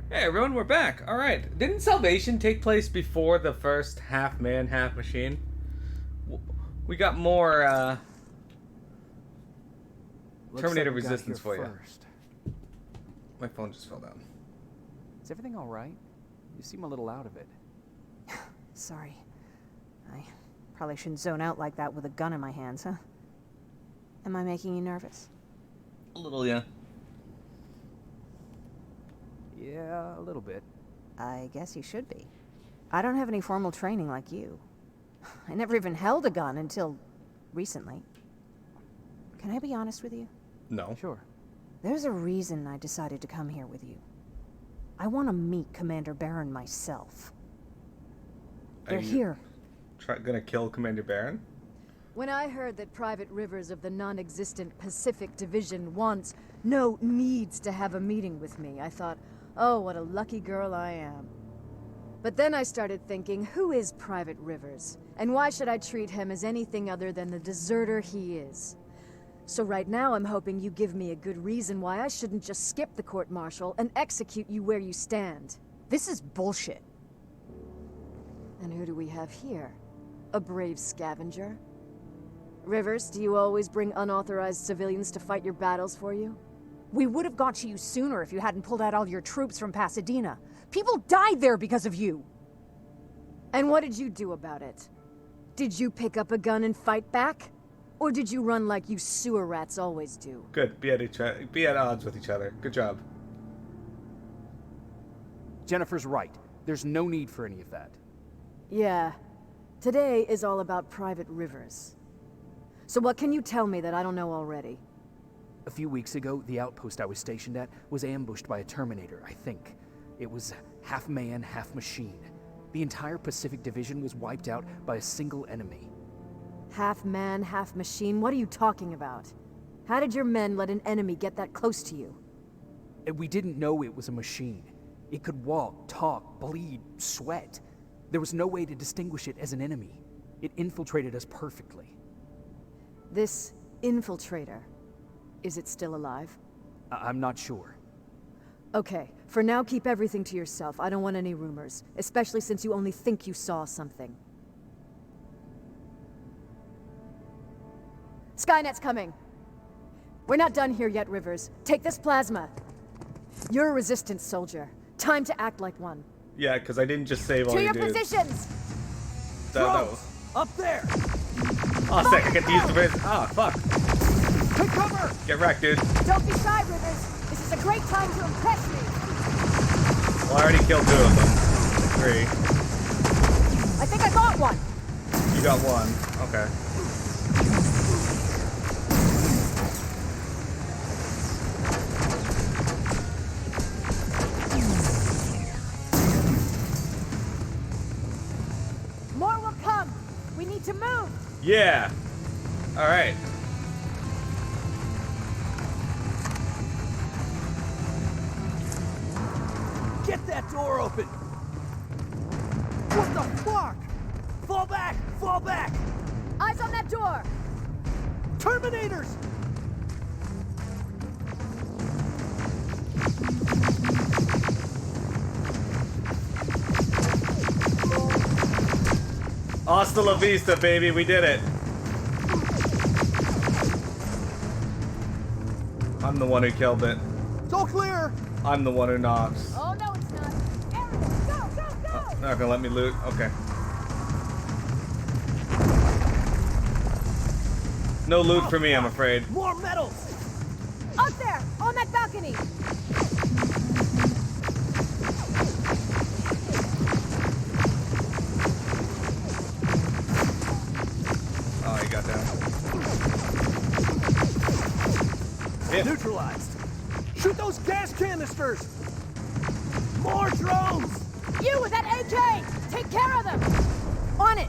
Hey everyone, we're back. All right. Didn't Salvation take place before the first half man, half machine? We got more Looks Terminator like we got resistance here for you. first. My phone just fell down. Is everything all right? You seem a little out of it. Sorry. I probably shouldn't zone out like that with a gun in my hands, huh? Am I making you nervous? A little, yeah. Yeah, a little bit. I guess you should be. I don't have any formal training like you. I never even held a gun until recently. Can I be honest with you? No. Sure. There's a reason I decided to come here with you. I want to meet Commander Baron myself. They're here. Gonna kill Commander Baron? When I heard that Private Rivers of the non-existent Pacific Division needs to have a meeting with me, I thought, oh, what a lucky girl I am. But then I started thinking, who is Private Rivers? And why should I treat him as anything other than the deserter he is? So right now I'm hoping you give me a good reason why I shouldn't just skip the court-martial and execute you where you stand. This is bullshit. And who do we have here? A brave scavenger? Rivers, do you always bring unauthorized civilians to fight your battles for you? We would have got to you sooner if you hadn't pulled out all your troops from Pasadena. People died there because of you. And what did you do about it? Did you pick up a gun and fight back? Or did you run like you sewer rats always do? Good. Be at odds with each other. Good job. Jennifer's right. There's no need for any of that. Yeah. Today is all about Private Rivers. So what can you tell me that I don't know already? A few weeks ago, the outpost I was stationed at was ambushed by a Terminator, I think. It was half man, half machine. The entire Pacific Division was wiped out by a single enemy. Half man, half machine? What are you talking about? How did your men let an enemy get that close to you? And we didn't know it was a machine. It could walk, talk, bleed, sweat. There was no way to distinguish it as an enemy. It infiltrated us perfectly. This infiltrator, is it still alive? I'm not sure. Okay, for now keep everything to yourself. I don't want any rumors, especially since you only think you saw something. Skynet's coming. We're not done here yet, Rivers. Take this plasma. You're a resistance soldier. Time to act like one. Yeah, because I didn't just save all To your your dudes. positions! That was... Up there! Oh, sick. I get to use the res... Ah, fuck. Take cover! Get wrecked, dude. Don't be shy, Rivers. This is a great time to impress me. Well, I already killed 2 of them. 3. I think I got one. You got 1. Okay. More will come. We need to move. Yeah. All right. Get that door open! What the fuck? Fall back! Fall back! Eyes on that door. Terminators! Hasta la vista, baby. We did it. I'm the one who killed it. It's all clear! I'm the one who knocks. Oh, no, it's not. Aaron, go, go, go! They're not gonna let me loot. Okay. No loot for me, I'm afraid. More metals! Up there, on that balcony. Oh, he got down. Yeah. Neutralized! Shoot those gas canisters! More drones! You with that AK! Take care of them! On it!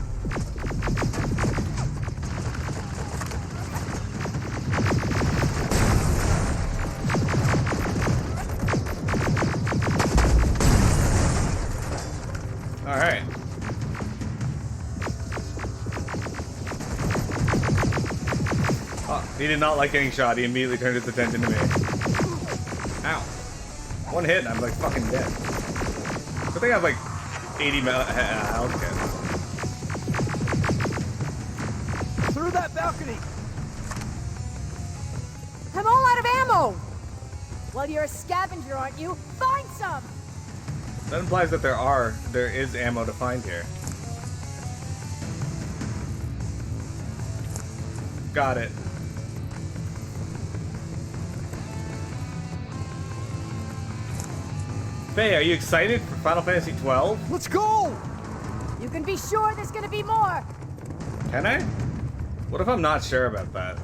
All right. Oh, he did not like getting shot. He immediately turned his attention to me. Ow. One hit and I'm like fucking dead. I think I have like 80 health kits. Through that balcony! I'm all out of ammo! Well, you're a scavenger, aren't you? Find some! That implies that there is ammo to find here. Got it. Faye, are you excited for Final Fantasy 12? Let's go! You can be sure there's gonna be more! Can I? What if I'm not sure about that?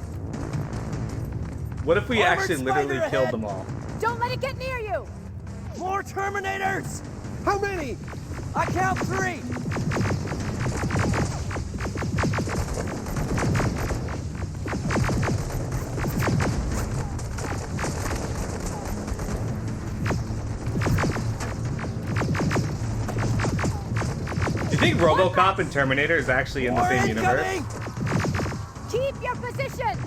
What if we Armored actually literally spider killed ahead. them all? Don't let it get near you! More Terminators! How many? I count 3! Do you think RoboCop and Terminator is actually in the More same universe? incoming! Keep your position!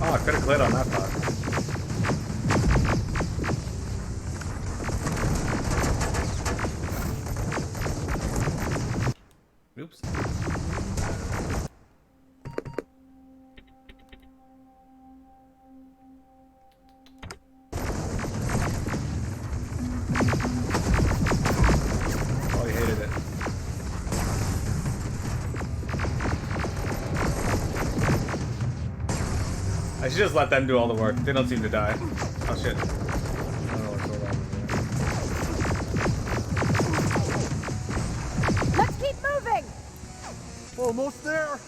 Oh, I could have clit on that part. Oops. Oh, he hated it. I should just let them do all the work. They don't seem to die. Oh shit. I don't know what's going on. Let's keep moving! Almost there!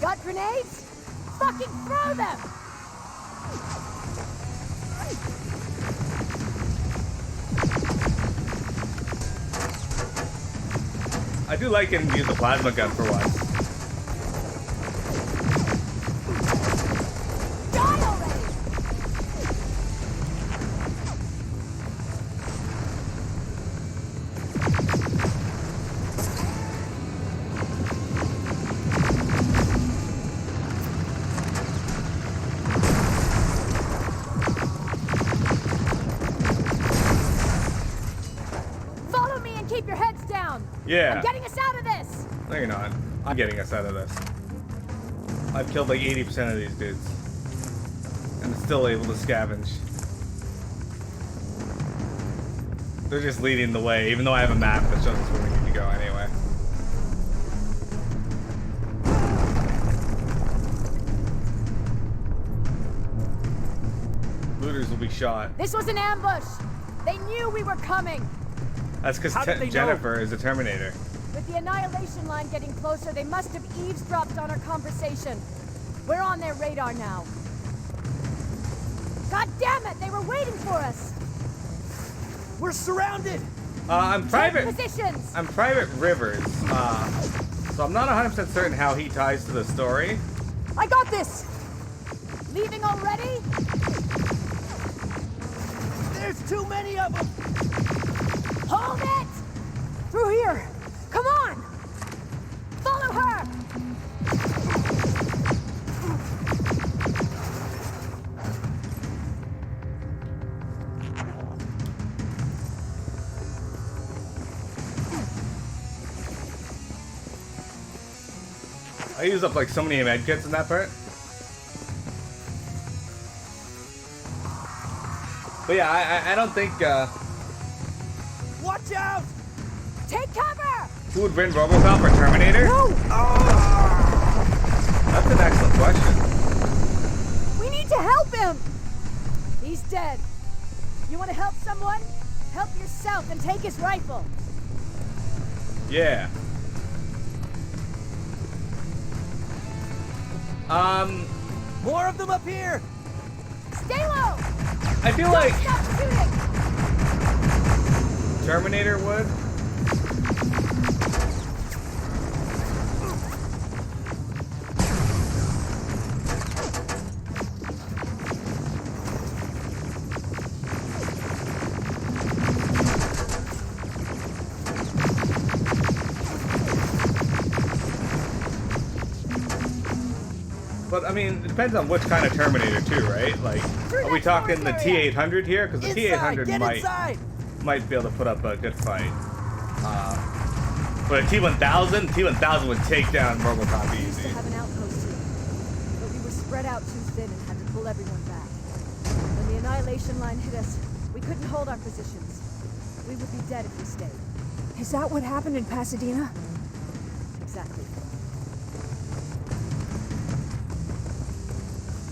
Got grenades? Fucking throw them! I do like getting to use the plasma gun for once. Die already! Follow me and keep your heads down! Yeah. I'm getting us out of this! No, you're not. I'm getting us out of this. I've killed like 80% of these dudes. And still able to scavenge. They're just leading the way, even though I have a map that shows us where we need to go anyway. Looters will be shot. This was an ambush! They knew we were coming! That's because How did they know? Jennifer is a Terminator. With the annihilation line getting closer, they must have eavesdropped on our conversation. We're on their radar now. God damn it! They were waiting for us! We're surrounded! I'm Private. Take positions! I'm Private Rivers. So I'm not 100% certain how he ties to the story. I got this! Leaving already? There's too many of them! Hold it! Through here! Come on! Follow her! I used up like so many med kits in that part. But yeah, I don't think Watch out! Take cover! who would win, RoboCop or Terminator? No! That's an excellent question. We need to help him! He's dead. You want to help someone? Help yourself and take his rifle. Yeah. More of them up here! Stay low! I feel Don't like stop shooting! Terminator would. But I mean, it depends on which kind of Terminator too, right? Like, are we talking the T-800 here? Because the T-800 might be able to put up a good fight. But a T-1000, T-1000 would take down RoboCop We used to easy. have an outpost here, but we were spread out too thin and had to pull everyone back. When the annihilation line hit us, we couldn't hold our positions. We would be dead if we stayed. Is that what happened in Pasadena? Exactly.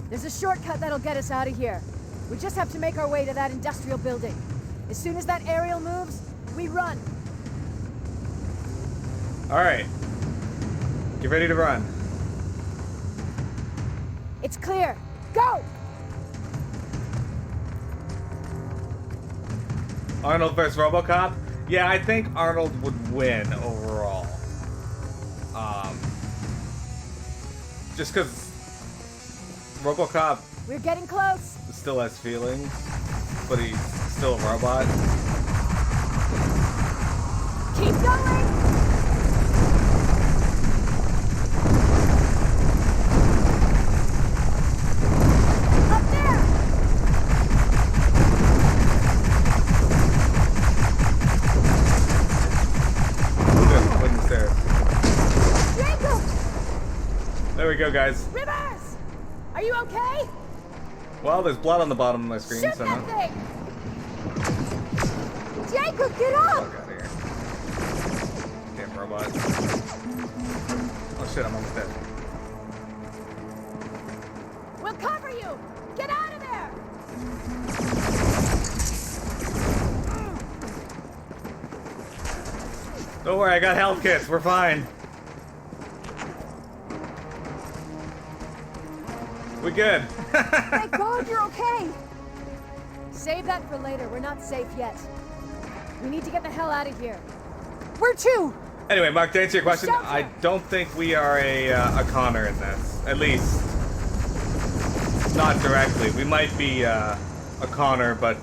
There's a shortcut that'll get us out of here. We just have to make our way to that industrial building. As soon as that aerial moves, we run. Alright. Get ready to run. It's clear. Go! Arnold versus RoboCop? Yeah, I think Arnold would win overall. Just because RoboCop We're getting close. still has feelings, but he's still a robot. Keep going! Up there! Wooden stairs. Jacob! There we go, guys. Rivers! Are you okay? Well, there's blood on the bottom of my screen, Shoot so that no. thing! Jacob, get up! Fuck out of here. Damn robot. Oh shit, I'm almost dead. We'll cover you! Get out of there! Don't worry, I got health kits. We're fine. We good. Thank God you're okay! Save that for later. We're not safe yet. We need to get the hell out of here. Where to? Anyway, Mark, to answer your question, Shelter. I don't think we are a Connor in this. At least, not directly. We might be a Connor, but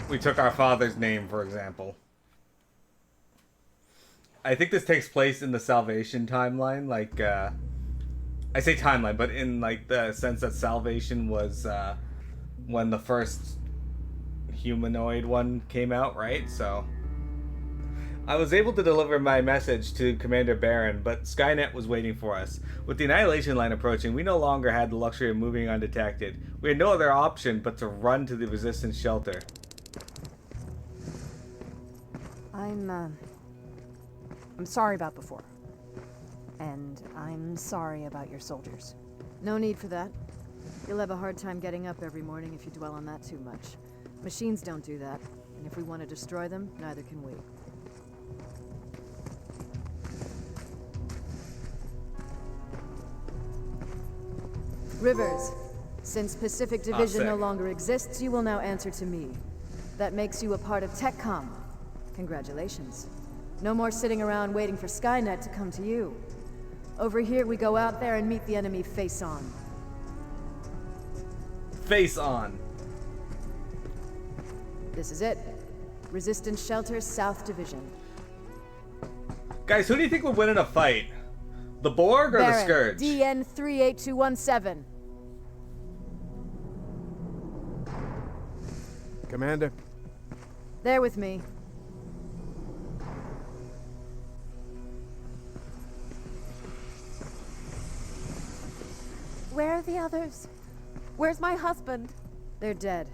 we took our father's name, for example. I think this takes place in the Salvation timeline, like, I say timeline, but in, like, the sense that Salvation was, when the first humanoid one came out, right? So, I was able to deliver my message to Commander Barron, but Skynet was waiting for us. With the Annihilation Line approaching, we no longer had the luxury of moving undetected. We had no other option but to run to the Resistance shelter. I'm sorry about before. And I'm sorry about your soldiers. No need for that. You'll have a hard time getting up every morning if you dwell on that too much. Machines don't do that, and if we want to destroy them, neither can we. Rivers, since Pacific Division no sick. longer exists, you will now answer to me. That makes you a part of TechCom. Congratulations. No more sitting around waiting for Skynet to come to you. Over here, we go out there and meet the enemy face on. Face on. This is it. Resistance Shelter, South Division. Guys, who do you think would win in a fight? The Borg or the Baron, Scourge? DN 38217. Commander, There with me. Where are the others? Where's my husband? They're dead.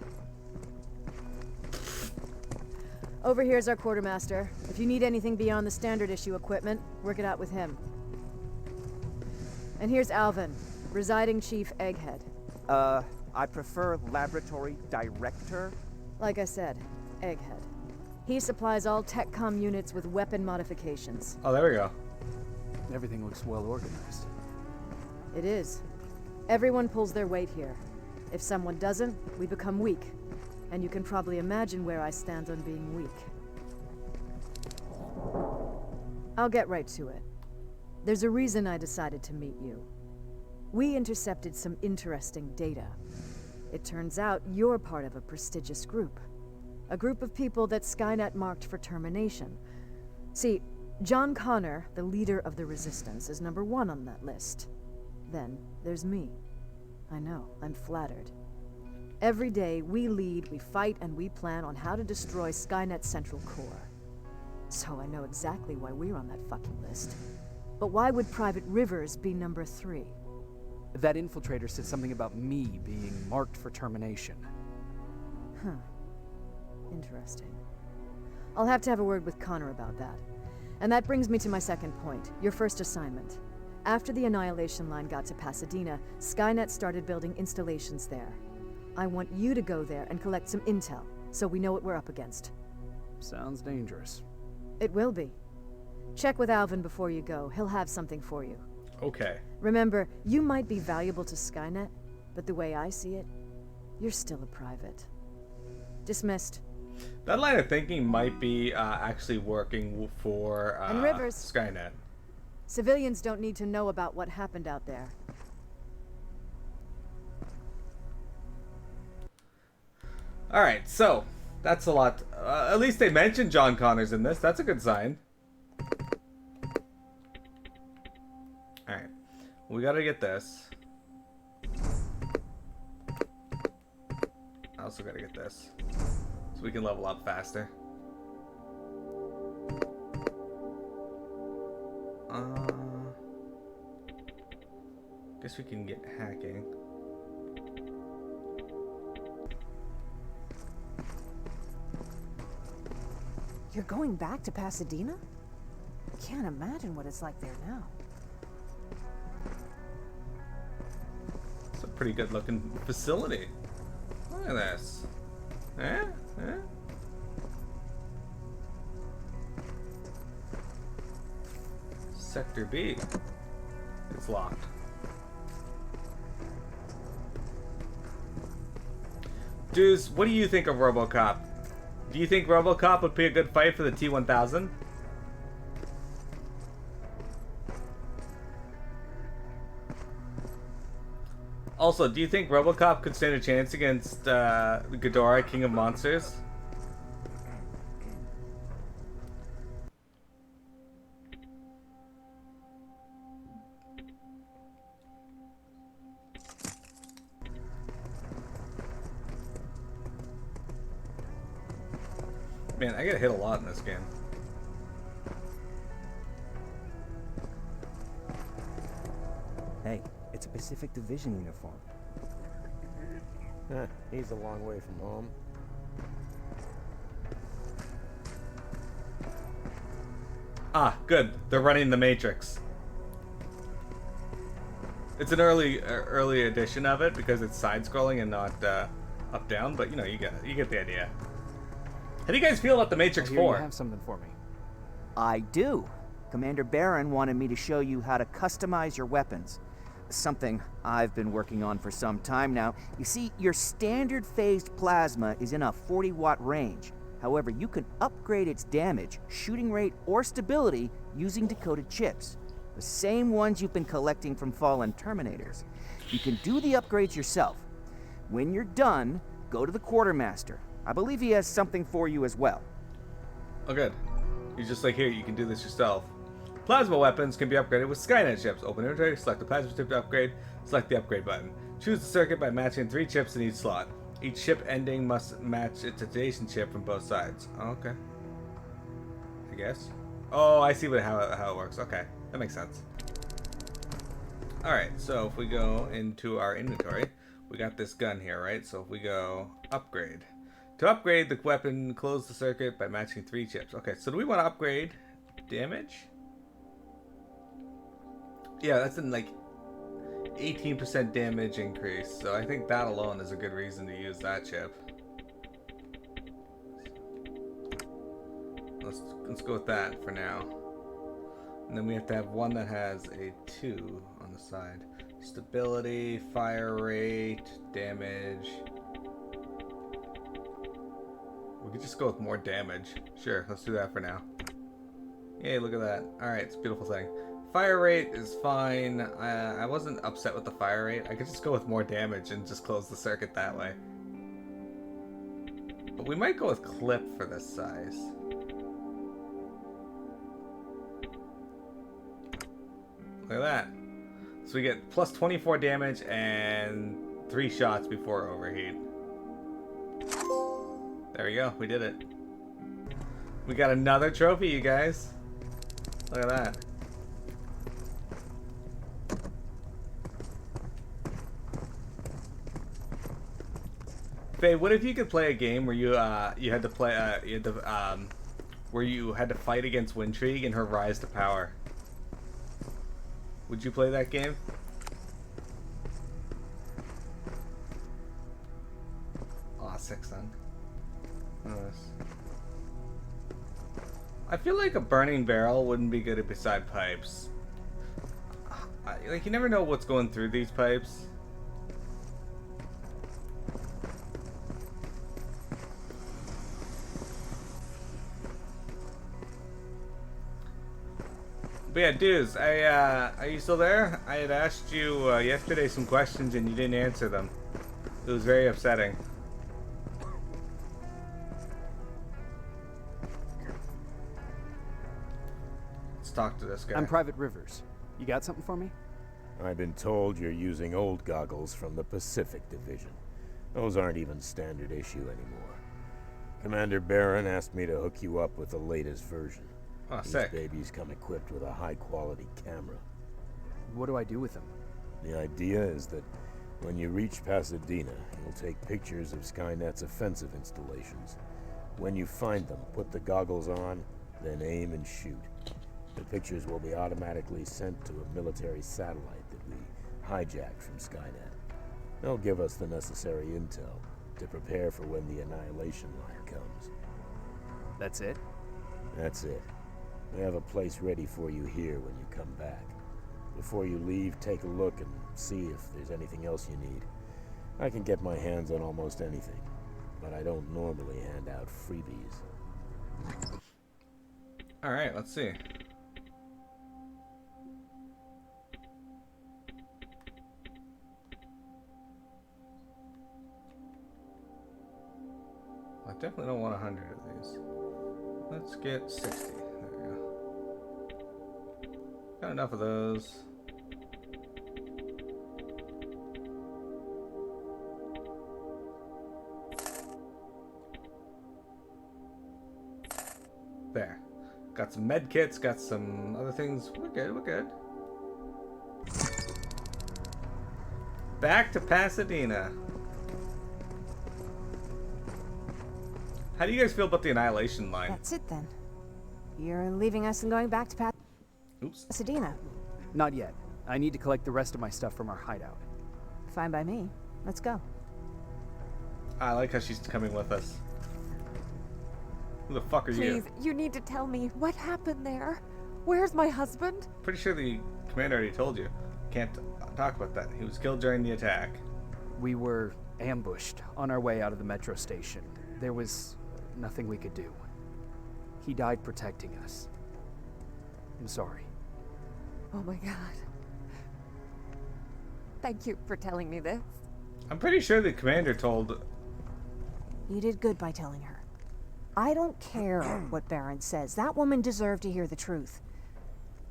Over here's our quartermaster. If you need anything beyond the standard issue equipment, work it out with him. And here's Alvin, residing chief Egghead. I prefer laboratory director. Like I said, Egghead. He supplies all TechCom units with weapon modifications. Oh, there we go. Everything looks well organized. It is. Everyone pulls their weight here. If someone doesn't, we become weak. And you can probably imagine where I stand on being weak. I'll get right to it. There's a reason I decided to meet you. We intercepted some interesting data. It turns out you're part of a prestigious group. A group of people that Skynet marked for termination. See, John Connor, the leader of the Resistance, is number 1 on that list. Then there's me. I know, I'm flattered. Every day, we lead, we fight, and we plan on how to destroy Skynet's central core. So I know exactly why we're on that fucking list. But why would Private Rivers be number 3? That infiltrator said something about me being marked for termination. Huh. Interesting. I'll have to have a word with Connor about that. And that brings me to my second point, your first assignment. After the Annihilation Line got to Pasadena, Skynet started building installations there. I want you to go there and collect some intel, so we know what we're up against. Sounds dangerous. It will be. Check with Alvin before you go. He'll have something for you. Okay. Remember, you might be valuable to Skynet, but the way I see it, you're still a private. Dismissed. That line of thinking might be actually working for And Rivers. Skynet. Civilians don't need to know about what happened out there. Alright, so, that's a lot. At least they mentioned John Connor's in this. That's a good sign. Alright. We gotta get this. I also gotta get this. So we can level up faster. Guess we can get hacking. You're going back to Pasadena? I can't imagine what it's like there now. It's a pretty good looking facility. Look at this. Eh? Eh? Sector B. It's locked. Dudes, what do you think of RoboCop? Do you think RoboCop would be a good fight for the T-1000? Also, do you think RoboCop could stand a chance against Ghidorah, King of Monsters? Man, I get hit a lot in this game. Hey, it's a Pacific Division uniform. He's a long way from home. Ah, good. They're running the Matrix. It's an early edition of it because it's side-scrolling and not up down. But you know, you get the idea. How do you guys feel about the Matrix I hear 4? you have something for me. I do. Commander Barron wanted me to show you how to customize your weapons. Something I've been working on for some time now. You see, your standard phased plasma is in a 40-watt range. However, you can upgrade its damage, shooting rate, or stability using decoded chips. The same ones you've been collecting from fallen Terminators. You can do the upgrades yourself. When you're done, go to the Quartermaster. I believe he has something for you as well. Oh, good. He's just like, here, you can do this yourself. Plasma weapons can be upgraded with Skynet chips. Open inventory, select the plasma chip to upgrade, select the upgrade button. Choose the circuit by matching 3 chips in each slot. Each chip ending must match its adjacent chip from both sides. Oh, okay. I guess. Oh, I see how it works. Okay, that makes sense. Alright, so if we go into our inventory, we got this gun here, right? So if we go upgrade. To upgrade the weapon, close the circuit by matching 3 chips. Okay, so do we want to upgrade damage? Yeah, that's in like 18% damage increase. So I think that alone is a good reason to use that chip. Let's go with that for now. And then we have to have one that has a 2 on the side. Stability, fire rate, damage. We could just go with more damage. Sure, let's do that for now. Yay, look at that. Alright, it's a beautiful thing. Fire rate is fine. I wasn't upset with the fire rate. I could just go with more damage and just close the circuit that way. But we might go with clip for this size. Look at that. So we get plus 24 damage and 3 shots before overheat. There we go. We did it. We got another trophy, you guys. Look at that. Faye, what if you could play a game where you had to play where you had to fight against Wintrigue in her rise to power? Would you play that game? Aw, 6 then. Nice. I feel like a burning barrel wouldn't be good beside pipes. Like, you never know what's going through these pipes. But yeah, dudes, are you still there? I had asked you yesterday some questions and you didn't answer them. It was very upsetting. Let's talk to this guy. I'm Private Rivers. You got something for me? I've been told you're using old goggles from the Pacific Division. Those aren't even standard issue anymore. Commander Barron asked me to hook you up with the latest version. Oh, These sick. babies come equipped with a high-quality camera. What do I do with them? The idea is that when you reach Pasadena, you'll take pictures of Skynet's offensive installations. When you find them, put the goggles on, then aim and shoot. The pictures will be automatically sent to a military satellite that we hijacked from Skynet. They'll give us the necessary intel to prepare for when the annihilation line comes. That's it? That's it. We have a place ready for you here when you come back. Before you leave, take a look and see if there's anything else you need. I can get my hands on almost anything, but I don't normally hand out freebies. Alright, let's see. I definitely don't want 100 of these. Let's get 60. There we go. Got enough of those. There. Got some med kits, got some other things. We're good, we're good. Back to Pasadena. How do you guys feel about the annihilation line? That's it then. You're leaving us and going back to Oops. Pasadena. Not yet. I need to collect the rest of my stuff from our hideout. Fine by me. Let's go. I like how she's coming with us. Who the fuck are Please, you? you need to tell me what happened there. Where's my husband? Pretty sure the commander already told you. Can't talk about that. He was killed during the attack. We were ambushed on our way out of the metro station. There was nothing we could do. He died protecting us. I'm sorry. Oh my god. Thank you for telling me this. I'm pretty sure the commander told... You did good by telling her. I don't care what Barron says. That woman deserved to hear the truth.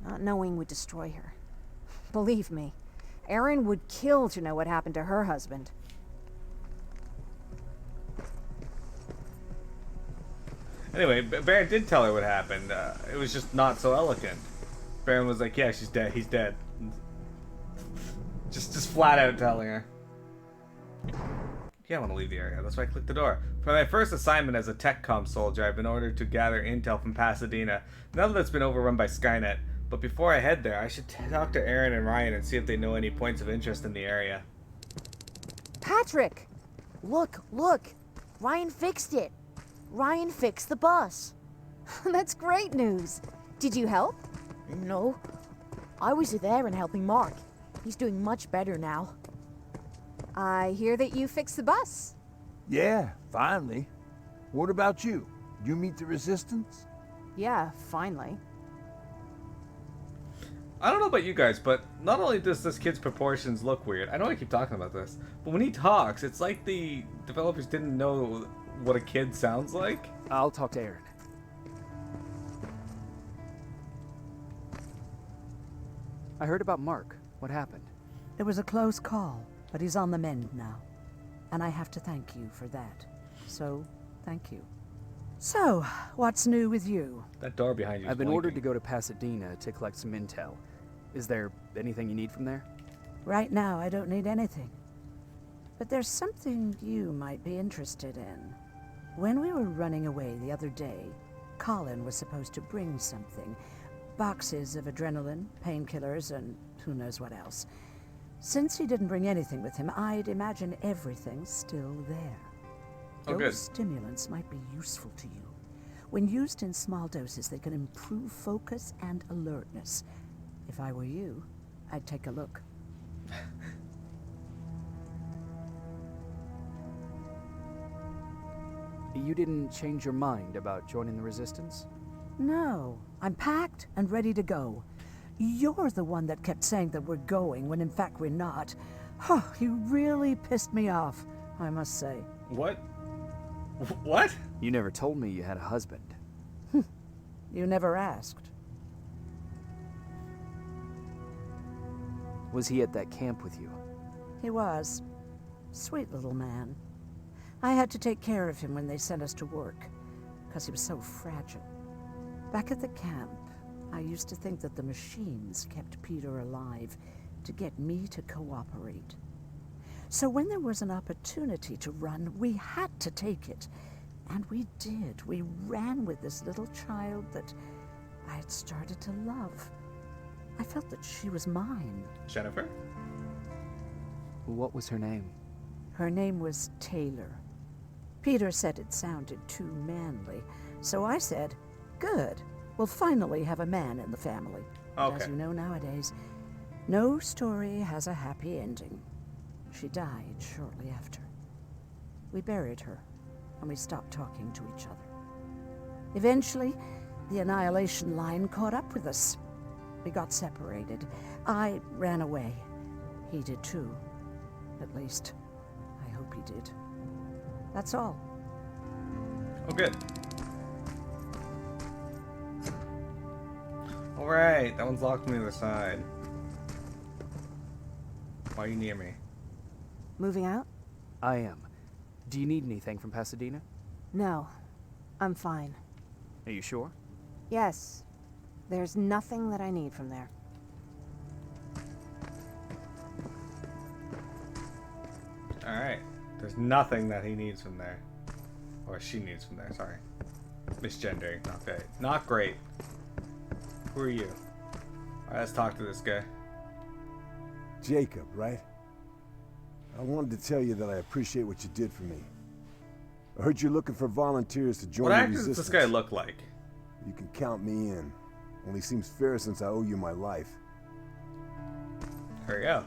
Not knowing would destroy her. Believe me, Erin would kill to know what happened to her husband. Anyway, Baron did tell her what happened. It was just not so eloquent. Baron was like, yeah, she's dead. He's dead. Just flat out telling her. Yeah, I want to leave the area. That's why I clicked the door. For my first assignment as a TechCom soldier, I've been ordered to gather intel from Pasadena, now that it's been overrun by Skynet. But before I head there, I should talk to Erin and Ryan and see if they know any points of interest in the area. Patrick! Look, look! Ryan fixed it! Ryan fixed the bus! That's great news. Did you help? No. I was there and helping Mark. He's doing much better now. I hear that you fixed the bus. Yeah, finally. What about you? You meet the resistance? Yeah, finally. I don't know about you guys, but not only does this kid's proportions look weird, I know I keep talking about this, but when he talks, it's like the developers didn't know what a kid sounds like. I'll talk to Erin. I heard about Mark. What happened? It was a close call, but he's on the mend now. And I have to thank you for that. So, thank you. So, what's new with you? That door behind you is I've been blinking. ordered to go to Pasadena to collect some intel. Is there anything you need from there? Right now, I don't need anything. But there's something you might be interested in. When we were running away the other day, Colin was supposed to bring something. Boxes of adrenaline, painkillers, and who knows what else. Since he didn't bring anything with him, I'd imagine everything's still there. Oh, Those good. stimulants might be useful to you. When used in small doses, they can improve focus and alertness. If I were you, I'd take a look. You didn't change your mind about joining the Resistance? No, I'm packed and ready to go. You're the one that kept saying that we're going when in fact we're not. Oh, you really pissed me off, I must say. What? What? You never told me you had a husband. You never asked. Was he at that camp with you? He was. Sweet little man. I had to take care of him when they sent us to work, because he was so fragile. Back at the camp, I used to think that the machines kept Peter alive to get me to cooperate. So when there was an opportunity to run, we had to take it. And we did. We ran with this little child that I had started to love. I felt that she was mine. Jennifer? What was her name? Her name was Taylor. Peter said it sounded too manly, so I said, good, we'll finally have a man in the family. But Okay. as you know nowadays, no story has a happy ending. She died shortly after. We buried her, and we stopped talking to each other. Eventually, the Annihilation Line caught up with us. We got separated. I ran away. He did too. At least, I hope he did. That's all. Oh, good. Alright, that one's locked on the other side. Why are you near me? Moving out? I am. Do you need anything from Pasadena? No. I'm fine. Are you sure? Yes. There's nothing that I need from there. Alright. There's nothing that he needs from there. Or she needs from there, sorry. Misgendering, not great. Not great. Who are you? Alright, let's talk to this guy. Jacob, right? I wanted to tell you that I appreciate what you did for me. I heard you're looking for volunteers to join What the actor does resistance. this guy look like? You can count me in. Only seems fair since I owe you my life. Here we go.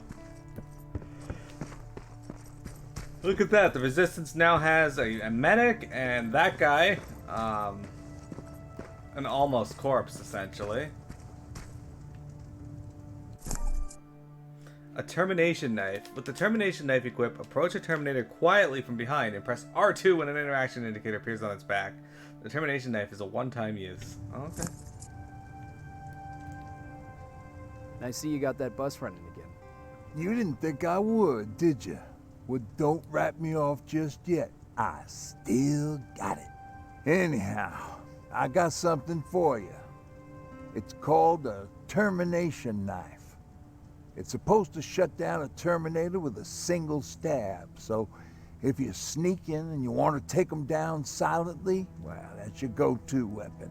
Look at that. The Resistance now has a medic and that guy, an almost corpse, essentially. A termination knife. With the termination knife equipped, approach a Terminator quietly from behind and press R2 when an interaction indicator appears on its back. The termination knife is a one-time use. Okay. I see you got that bus running again. You didn't think I would, did you? Well, don't wrap me off just yet. I still got it. Anyhow, I got something for you. It's called a termination knife. It's supposed to shut down a Terminator with a single stab, so if you're sneaking and you want to take them down silently, well, that's your go-to weapon.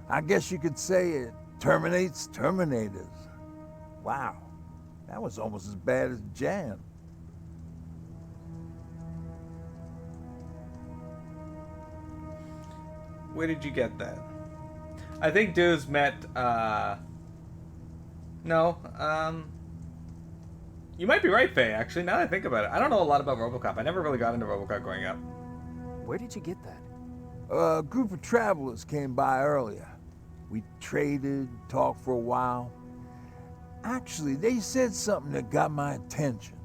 I guess you could say it terminates Terminators. Wow, that was almost as bad as Jan. Where did you get that? I think dudes met, no, you might be right, Faye, actually, now that I think about it. I don't know a lot about RoboCop. I never really got into RoboCop growing up. Where did you get that? A group of travelers came by earlier. We traded, talked for a while. Actually, they said something that got my attention.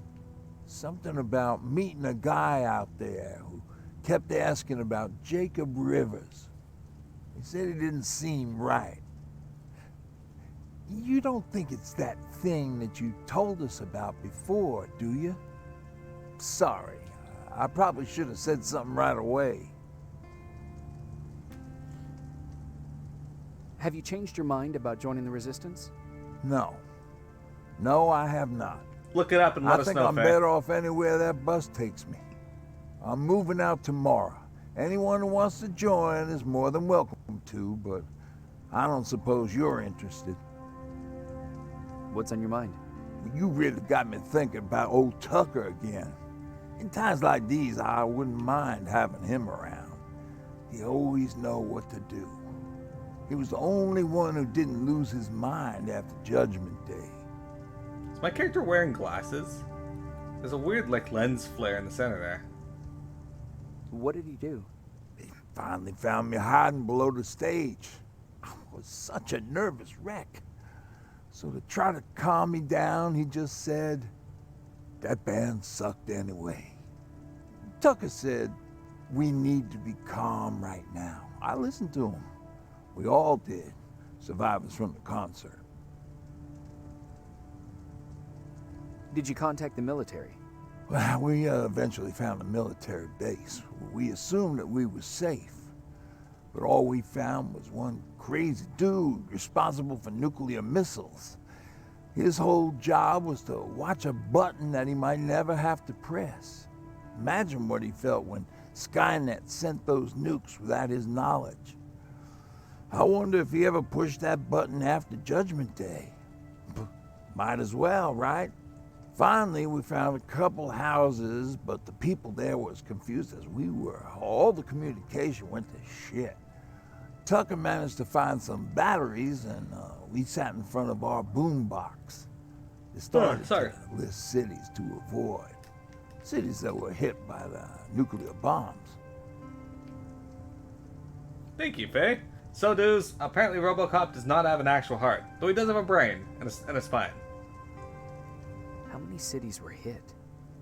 Something about meeting a guy out there who kept asking about Jacob Rivers. He said he didn't seem right. You don't think it's that thing that you told us about before, do you? Sorry. I probably should have said something right away. Have you changed your mind about joining the Resistance? No. No, I have not. Look it up and let us know, I think I'm Faye. better off anywhere that bus takes me. I'm moving out tomorrow. Anyone who wants to join is more than welcome to, but I don't suppose you're interested. What's on your mind? You really got me thinking about old Tucker again. In times like these, I wouldn't mind having him around. He always know what to do. He was the only one who didn't lose his mind after Judgment Day. Is my character wearing glasses? There's a weird, like, lens flare in the center there. What did he do? He finally found me hiding below the stage. I was such a nervous wreck. So to try to calm me down, he just said, that band sucked anyway. Tucker said, we need to be calm right now. I listened to him. We all did, survivors from the concert. Did you contact the military? Well, we eventually found a military base. We assumed that we were safe. But all we found was one crazy dude responsible for nuclear missiles. His whole job was to watch a button that he might never have to press. Imagine what he felt when Skynet sent those nukes without his knowledge. I wonder if he ever pushed that button after Judgment Day. Might as well, right? Finally, we found a couple houses, but the people there were as confused as we were. All the communication went to shit. Tucker managed to find some batteries, and we sat in front of our boombox. It started to list cities to avoid. Cities that were hit by the nuclear bombs. Thank you, Faye. So, dudes, apparently RoboCop does not have an actual heart, though he does have a brain and a spine. How many cities were hit?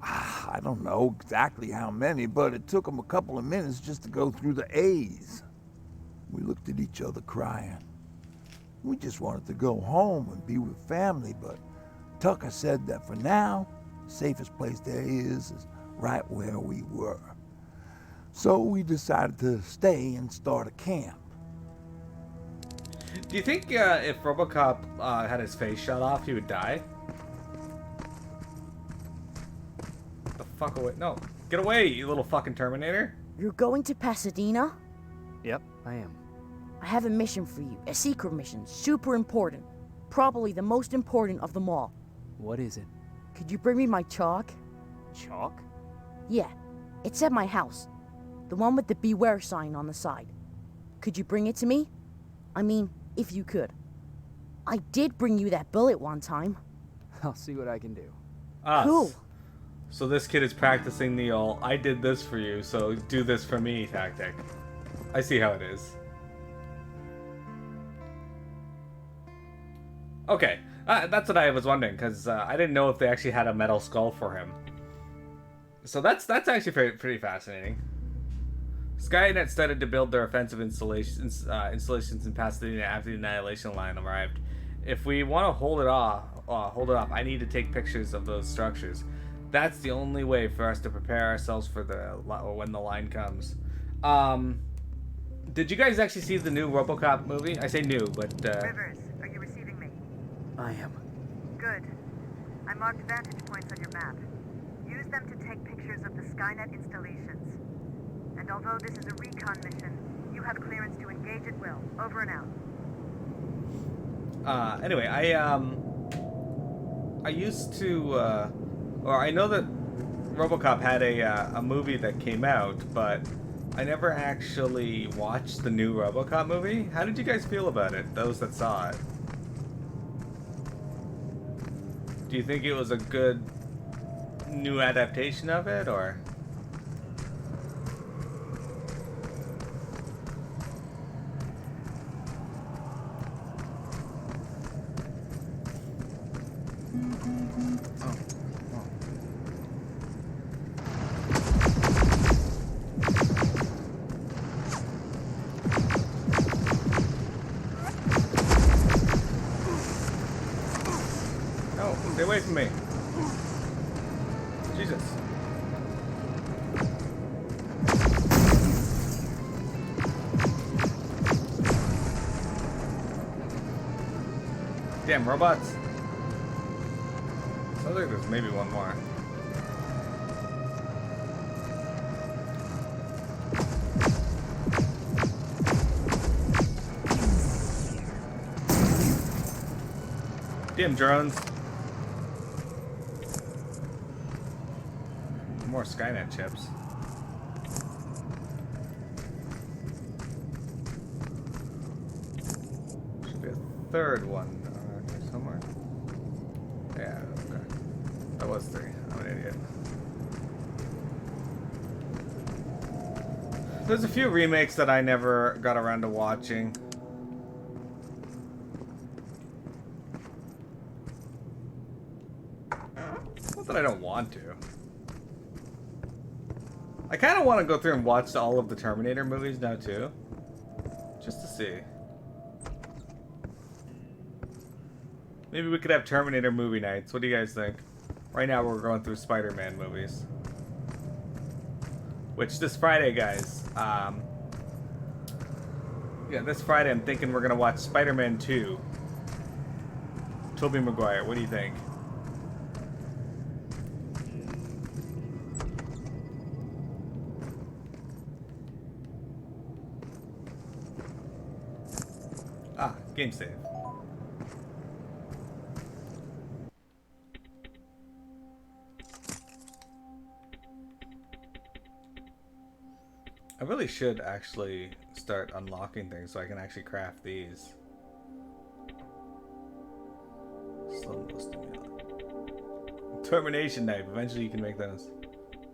I don't know exactly how many, but it took him a couple of minutes just to go through the A's. We looked at each other crying. We just wanted to go home and be with family, but Tucker said that for now, the safest place there is right where we were. So we decided to stay and start a camp. Do you think if RoboCop had his face shut off, he would die? Get the fuck away. No. Get away, you little fucking Terminator. You're going to Pasadena? Yep, I am. I have a mission for you. A secret mission. Super important. Probably the most important of them all. What is it? Could you bring me my chalk? Chalk? Yeah. It's at my house. The one with the beware sign on the side. Could you bring it to me? I mean, if you could. I did bring you that bullet one time. I'll see what I can do. Cool. So this kid is practicing the I did this for you, so do this for me tactic. I see how it is. Okay, that's what I was wondering, because I didn't know if they actually had a metal skull for him. So that's actually pretty fascinating. Skynet started to build their offensive installations in Pasadena after the Annihilation Line arrived. If we want to hold it off, I need to take pictures of those structures. That's the only way for us to prepare ourselves for when the line comes. Did you guys actually see the new RoboCop movie? I say new, but Rivers, are you receiving me? I am. Good. I marked vantage points on your map. Use them to take pictures of the Skynet installations. And although this is a recon mission, you have clearance to engage at will. Over and out. Anyway, I used to, or I know that RoboCop had a movie that came out, but I never actually watched the new RoboCop movie. How did you guys feel about it, those that saw it? Do you think it was a good new adaptation of it, or? from me. Jesus. Damn robots. Sounds like there's maybe one more. Damn drones. More Skynet chips. Should be a third one around here somewhere. Yeah, okay. That was 3. I'm an idiot. There's a few remakes that I never got around to watching. Not that I don't want to. I kind of want to go through and watch all of the Terminator movies now too. Just to see. Maybe we could have Terminator movie nights. What do you guys think? Right now we're going through Spider-Man movies. Which this Friday, guys. Yeah, this Friday I'm thinking we're going to watch Spider-Man 2. Tobey Maguire. What do you think? Ah, game save. I really should actually start unlocking things so I can actually craft these. Slow mo stimulant. Termination knife. Eventually you can make those.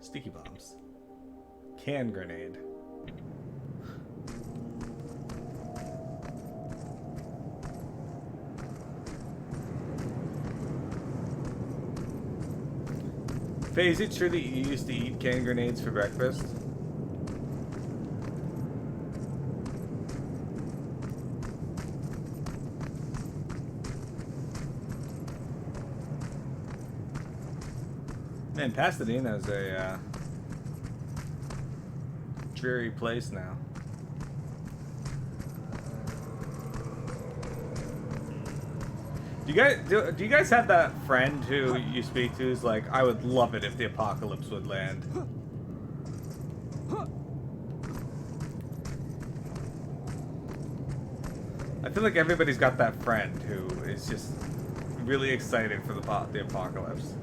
Sticky bombs. Can grenade. Faye, is it true that you used to eat canned grenades for breakfast? Man, Pasadena is a dreary place now. Do you guys have that friend who you speak to who's like, I would love it if the apocalypse would land? I feel like everybody's got that friend who is just really excited for the apocalypse.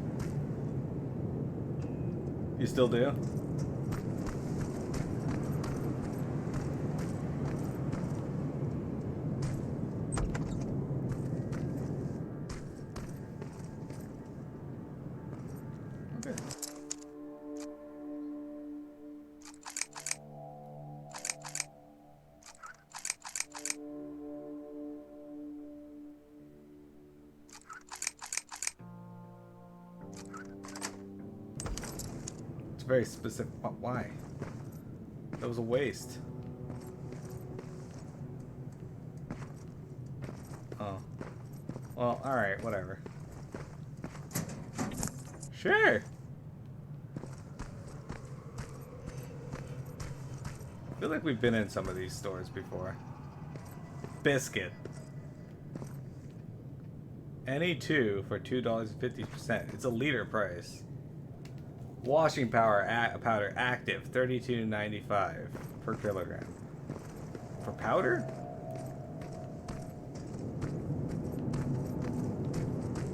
You still do? Very specific. Why? That was a waste. Oh. Well, alright, whatever. Sure! I feel like we've been in some of these stores before. Biscuit. Any two for $2.50. It's a liter price. Washing powder active, $32.95 per kilogram. For powder?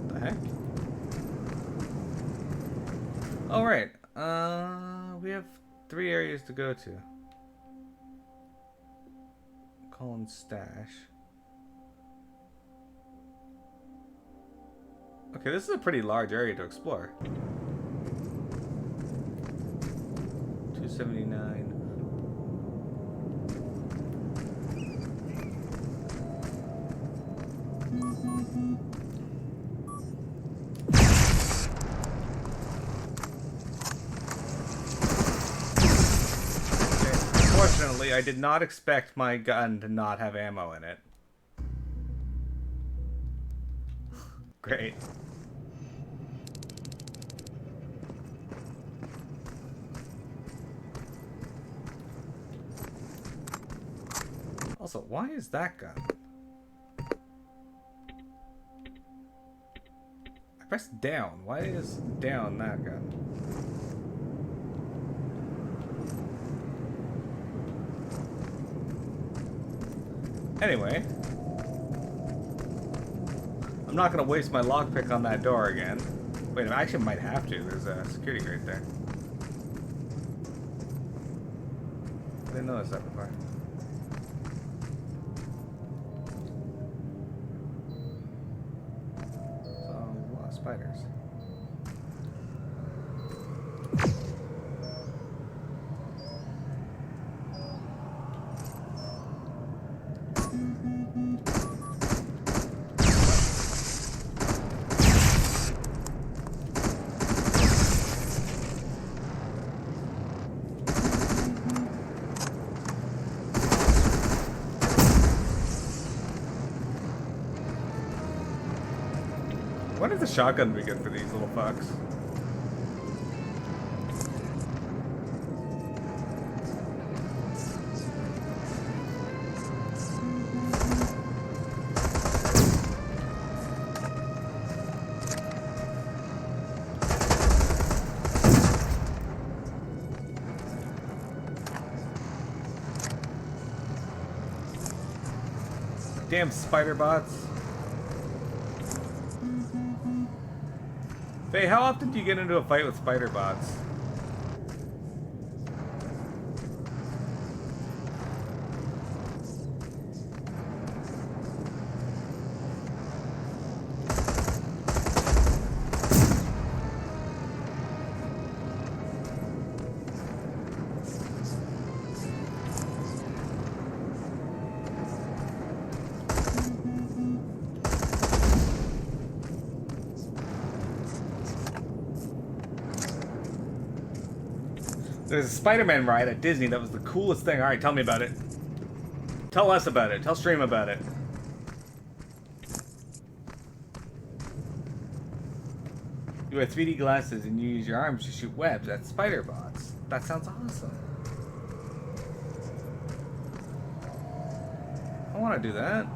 The heck? All right. We have 3 areas to go to. Colin stash. Okay, this is a pretty large area to explore. 279. Unfortunately, I did not expect my gun to not have ammo in it. Great. Also, why is that gun? I pressed down. Why is down that gun? Anyway. I'm not gonna waste my lockpick on that door again. Wait, I actually might have to. There's a security right there. I didn't notice that before. So, a lot of spiders. When does the shotgun be good for these little fucks? Damn spider bots. Faye, how often do you get into a fight with spider bots? There's a Spider-Man ride at Disney that was the coolest thing. Alright, tell me about it. Tell us about it. Tell Stream about it. You wear 3D glasses and you use your arms to shoot webs at spider bots. That sounds awesome. I want to do that.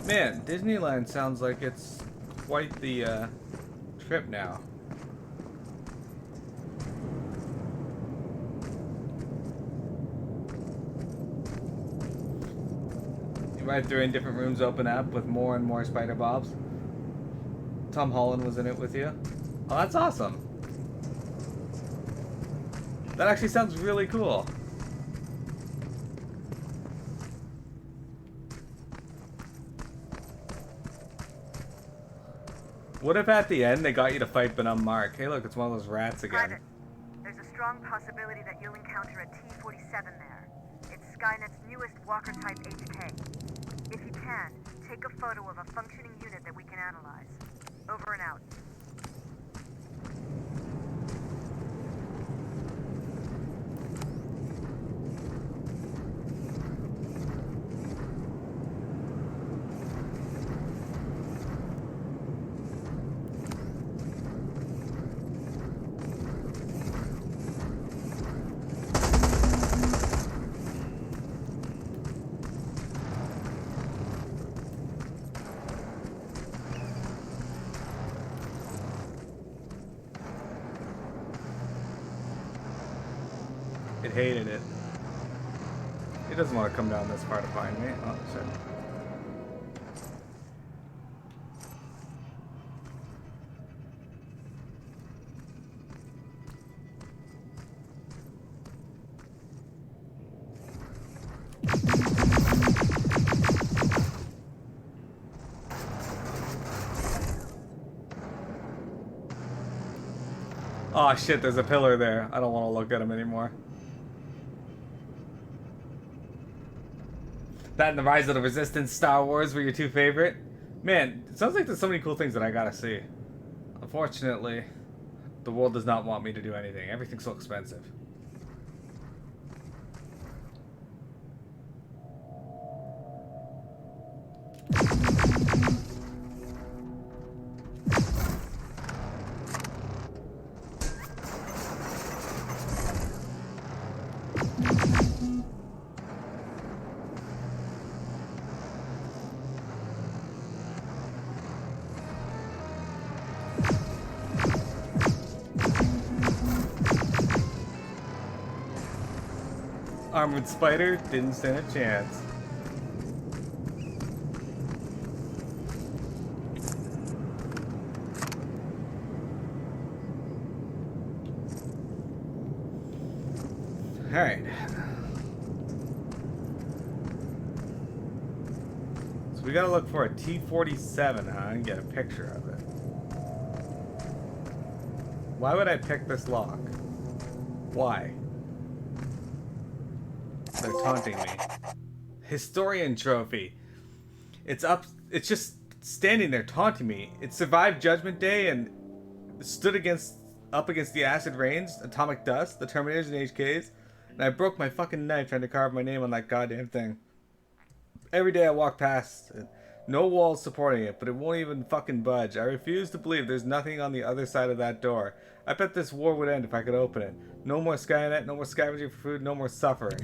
Man, Disneyland sounds like it's quite the trip now. You ride through and different rooms open up with more and more spider bobs. Tom Holland was in it with you. Oh, that's awesome. That actually sounds really cool. What if at the end they got you to fight Benum Mark? Hey look, it's one of those rats again. Private, there's a strong possibility that you'll encounter a T-47 there. It's Skynet's newest Walker-type HK. If you can, take a photo of a functioning unit that we can analyze. Over and out. It hated it. It doesn't want to come down this far to find me. Oh, shit. Oh shit, there's a pillar there. I don't want to look at him anymore. That and the Rise of the Resistance, Star Wars were your two favorite? Man, it sounds like there's so many cool things that I gotta see. Unfortunately, the world does not want me to do anything. Everything's so expensive. Armored Spider didn't stand a chance. Alright. So we gotta look for a T-47, huh? And get a picture of it. Why would I pick this lock? Why? They're taunting me. Historian trophy. It's up. It's just standing there taunting me. It survived Judgment Day and stood up against the acid rains, atomic dust, the Terminators and HKs, and I broke my fucking knife trying to carve my name on that goddamn thing. Every day I walk past it. No walls supporting it, but it won't even fucking budge. I refuse to believe there's nothing on the other side of that door. I bet this war would end if I could open it. No more Skynet, no more scavenging for food, no more suffering.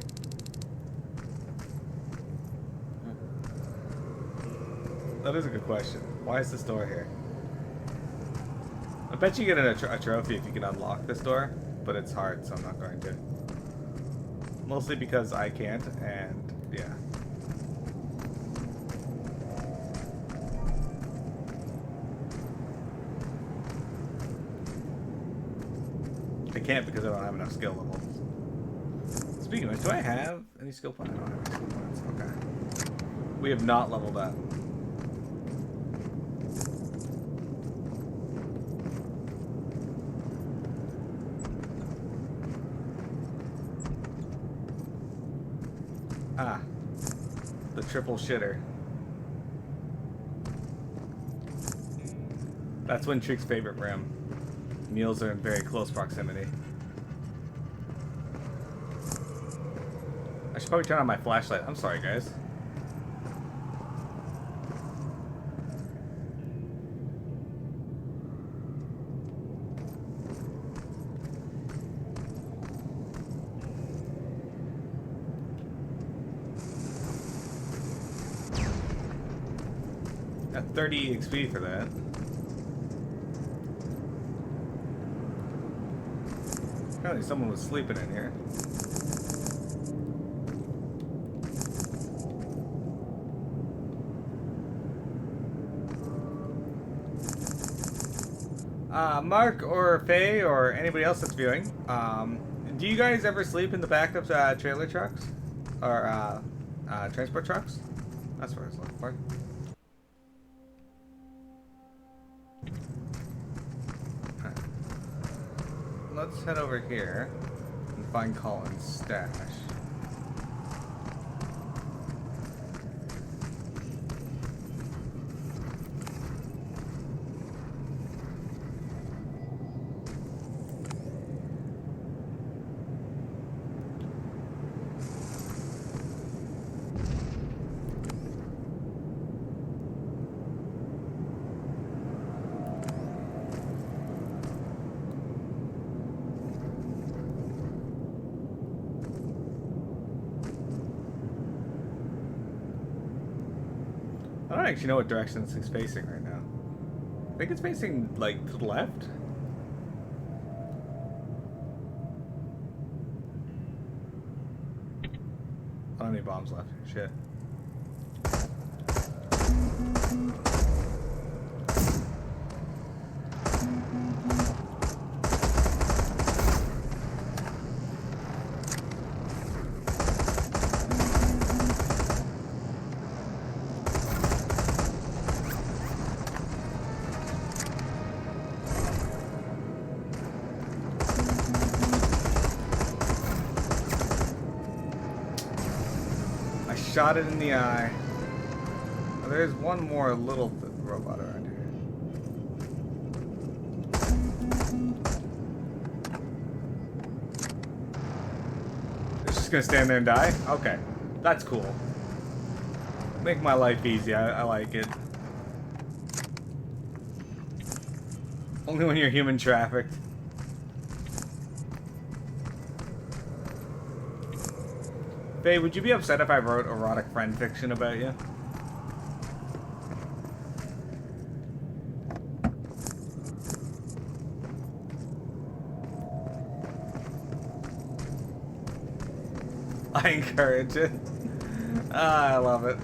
That is a good question. Why is this door here? I bet you get a trophy if you can unlock this door, but it's hard, so I'm not going to. Mostly because I can't, and yeah. I can't because I don't have enough skill levels. Speaking of which, do I have any skill points? I don't have any skill points. Okay. We have not leveled up. Ah, the triple shitter. That's Wintrick's favorite room. Meals are in very close proximity. I should probably turn on my flashlight. I'm sorry, guys. Got 30 XP for that. Apparently someone was sleeping in here. Mark or Faye or anybody else that's viewing, do you guys ever sleep in the back of trailer trucks? Or transport trucks? That's what I was looking for. Let's head over here and find Colin's stash. I don't actually know what direction this thing's facing right now. I think it's facing, like, to the left? I don't have any bombs left. Shit. Shot it in the eye. Oh, there's one more little robot around here. It's just gonna stand there and die? Okay. That's cool. Make my life easy. I like it. Only when you're human trafficked. Faye, would you be upset if I wrote erotic friend fiction about you? I encourage it. I love it.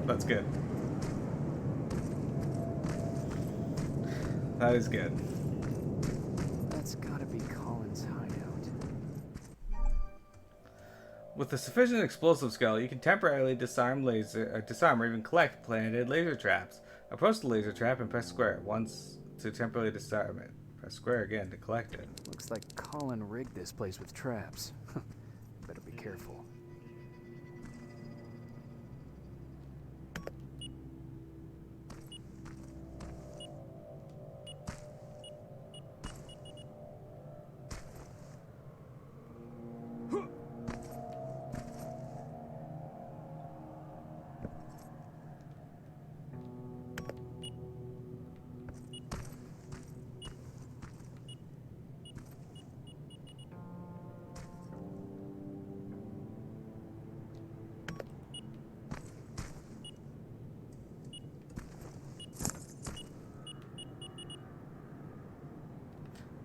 That's good. That is good. That's gotta be Colin's hideout. With a sufficient explosive skill, you can temporarily disarm or even collect planted laser traps. Approach the laser trap and press square once to temporarily disarm it. Press square again to collect it. Looks like Colin rigged this place with traps. Better be careful.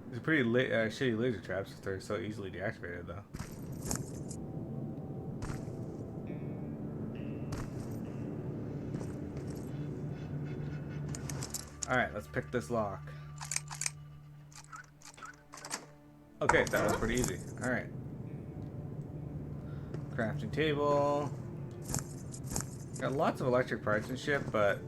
These are pretty shitty laser traps if they're so easily deactivated, though. Alright, let's pick this lock. Okay, that was pretty easy. Alright. Crafting table. Got lots of electric parts and shit, but...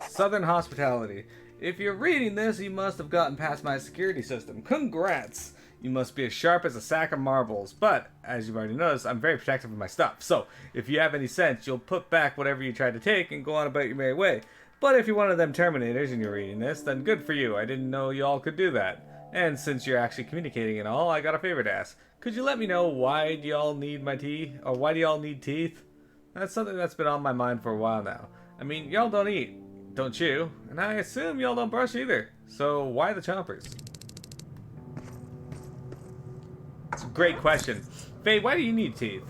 Southern Hospitality. If you're reading this, you must have gotten past my security system. Congrats! You must be as sharp as a sack of marbles. But, as you've already noticed, I'm very protective of my stuff. So, if you have any sense, you'll put back whatever you tried to take and go on about your merry way. But if you're one of them Terminators and you're reading this, then good for you. I didn't know y'all could do that. And since you're actually communicating and all, I got a favor to ask. Could you let me know why do y'all need my teeth? Or why do y'all need teeth? That's something that's been on my mind for a while now. I mean, y'all don't eat. Don't chew, and I assume y'all don't brush either. So why the chompers? It's a great question. Faye, why do you need teeth?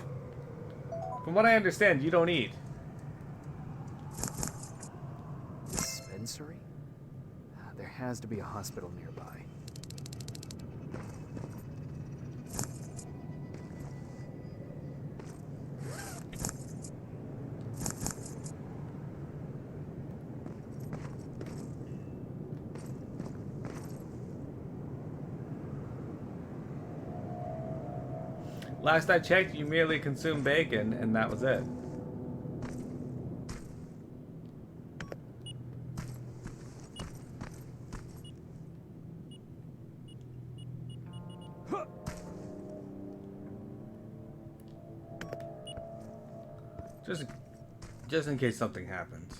From what I understand, you don't eat. Dispensary? There has to be a hospital nearby. Last I checked, you merely consumed bacon, and that was it. Just in case something happens.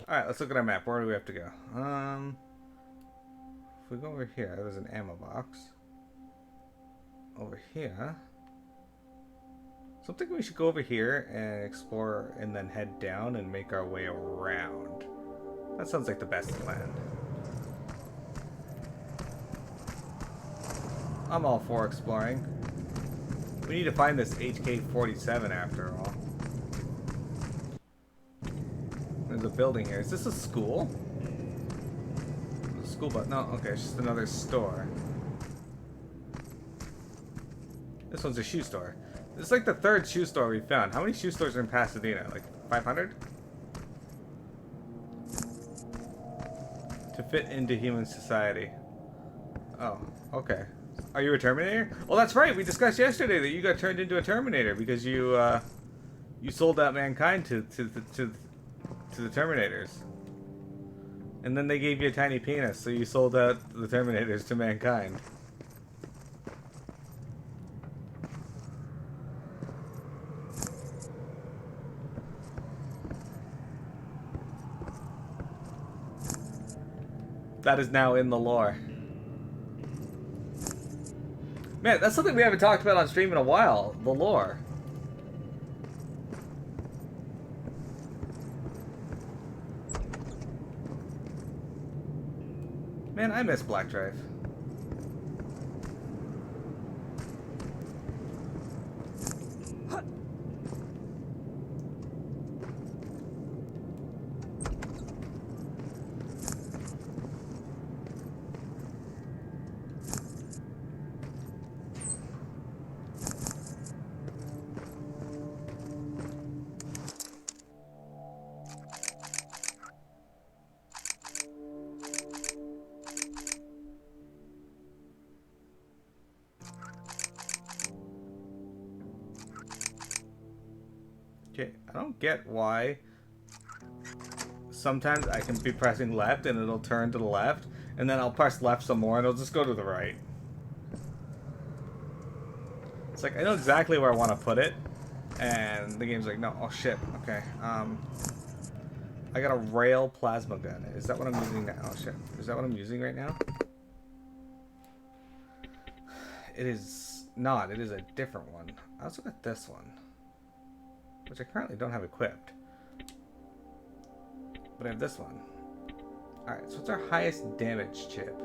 Alright, let's look at our map. Where do we have to go? If we go over here, there's an ammo box. Over here. So I'm thinking we should go over here and explore and then head down and make our way around. That sounds like the best plan. I'm all for exploring. We need to find this HK-47 after all. There's a building here. Is this a school? School, but no, okay, it's just another store. This one's a shoe store. This is like the third shoe store we found. How many shoe stores are in Pasadena? Like 500? To fit into human society. Oh, okay. Are you a Terminator? Oh, that's right. We discussed yesterday that you got turned into a Terminator because you sold out mankind to the Terminators. And then they gave you a tiny penis, so you sold out the Terminators to mankind. That is now in the lore. Man, that's something we haven't talked about on stream in a while. The lore. Man, I miss Black Drive. Okay, I don't get why sometimes I can be pressing left and it'll turn to the left, and then I'll press left some more and it'll just go to the right. It's like, I know exactly where I want to put it, and the game's like, no, oh shit, okay. I got a rail plasma gun. Is that what I'm using now? Oh shit, is that what I'm using right now? It is not, it is a different one. I also got this one, which I currently don't have equipped. But I have this one. Alright, so what's our highest damage chip?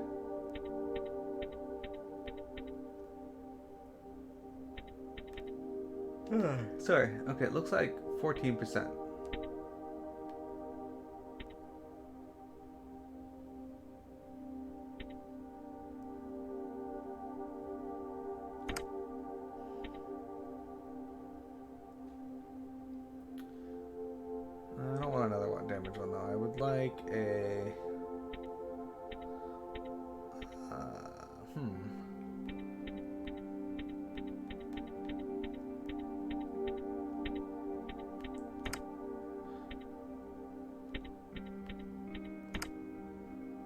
Sorry. Okay, it looks like 14%. I don't want another one damage one though. I would like a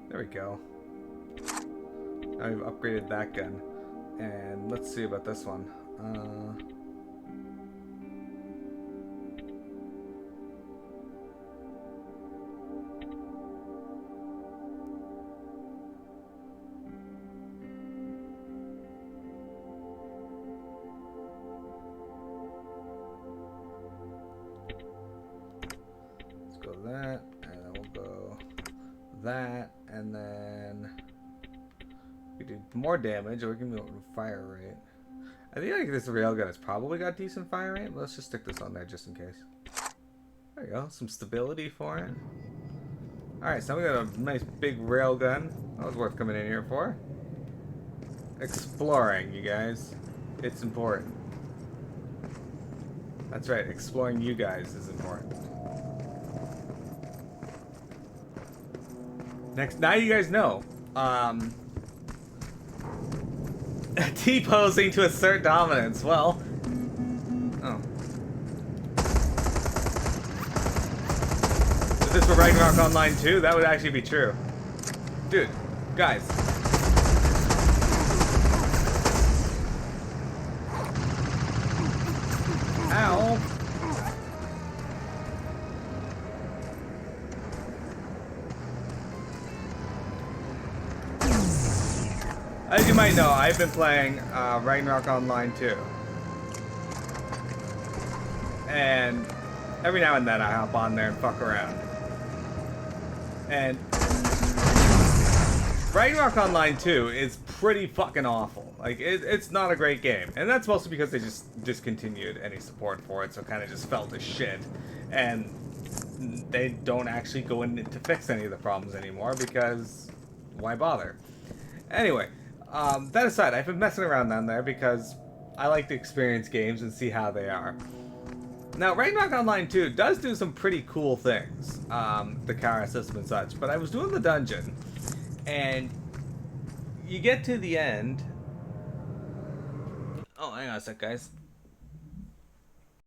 There we go. Now we've upgraded that gun. And let's see about this one. Let's go that, and then we'll go that, and then we do more damage, or we can go with fire rate. I think like this railgun has probably got decent fire rate, but let's just stick this on there just in case. There you go, some stability for it. Alright, so now we got a nice big railgun. That was worth coming in here for. Exploring, you guys. It's important. That's right, exploring you guys is important. Next, now you guys know. T-posing to assert dominance. Well, oh. If this were Ragnarok Online 2, that would actually be true. Dude, guys. Ow. As you might know, I've been playing Ragnarok Online 2. And every now and then I hop on there and fuck around. And Ragnarok Online 2 is pretty fucking awful. Like, it's not a great game. And that's mostly because they just discontinued any support for it, so it kind of just felt as shit. And they don't actually go in to fix any of the problems anymore because why bother? Anyway. That aside, I've been messing around down there because I like to experience games and see how they are. Now, Ragnarok Online 2 does do some pretty cool things, the car system and such, but I was doing the dungeon, and you get to the end. Oh, hang on a sec, guys.